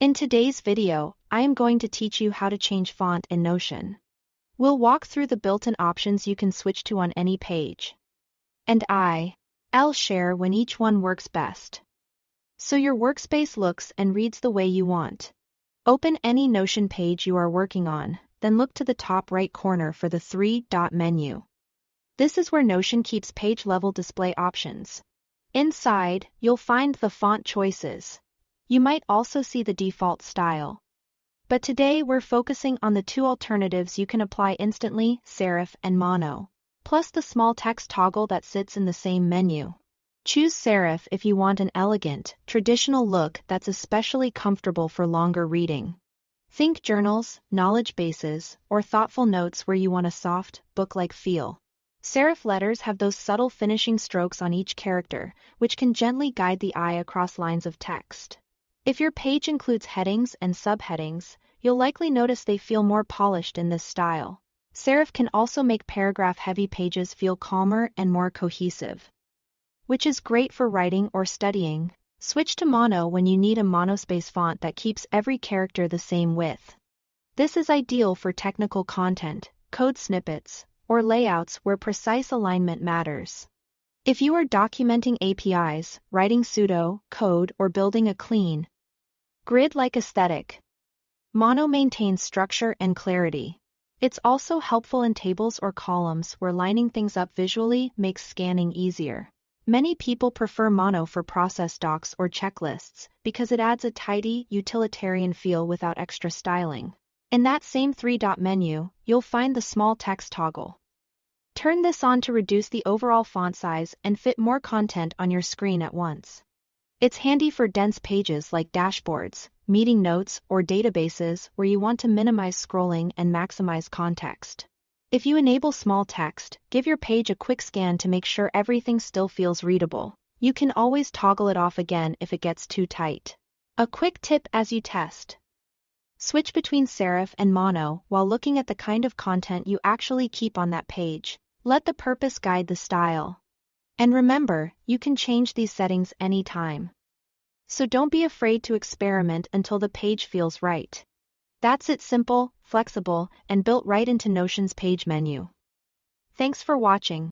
In today's video, I am going to teach you how to change font in Notion. We'll walk through the built-in options you can switch to on any page. And I'll share when each one works best, so your workspace looks and reads the way you want. Open any Notion page you are working on, then look to the top right corner for the three-dot menu. This is where Notion keeps page-level display options. Inside, you'll find the font choices. You might also see the default style. But today we're focusing on the two alternatives you can apply instantly, serif and mono, plus the small text toggle that sits in the same menu. Choose serif if you want an elegant, traditional look that's especially comfortable for longer reading. Think journals, knowledge bases, or thoughtful notes where you want a soft, book-like feel. Serif letters have those subtle finishing strokes on each character, which can gently guide the eye across lines of text. If your page includes headings and subheadings, you'll likely notice they feel more polished in this style. Serif can also make paragraph-heavy pages feel calmer and more cohesive, which is great for writing or studying. Switch to mono when you need a monospace font that keeps every character the same width. This is ideal for technical content, code snippets, or layouts where precise alignment matters. If you are documenting APIs, writing pseudo code, or building a clean, grid-like aesthetic, mono maintains structure and clarity. It's also helpful in tables or columns where lining things up visually makes scanning easier. Many people prefer mono for process docs or checklists because it adds a tidy, utilitarian feel without extra styling. In that same three-dot menu, you'll find the small text toggle. Turn this on to reduce the overall font size and fit more content on your screen at once. It's handy for dense pages like dashboards, meeting notes, or databases where you want to minimize scrolling and maximize context. If you enable small text, give your page a quick scan to make sure everything still feels readable. You can always toggle it off again if it gets too tight. A quick tip as you test: switch between serif and mono while looking at the kind of content you actually keep on that page. Let the purpose guide the style. And remember, you can change these settings anytime. So don't be afraid to experiment until the page feels right. That's it, simple, flexible, and built right into Notion's page menu. Thanks for watching.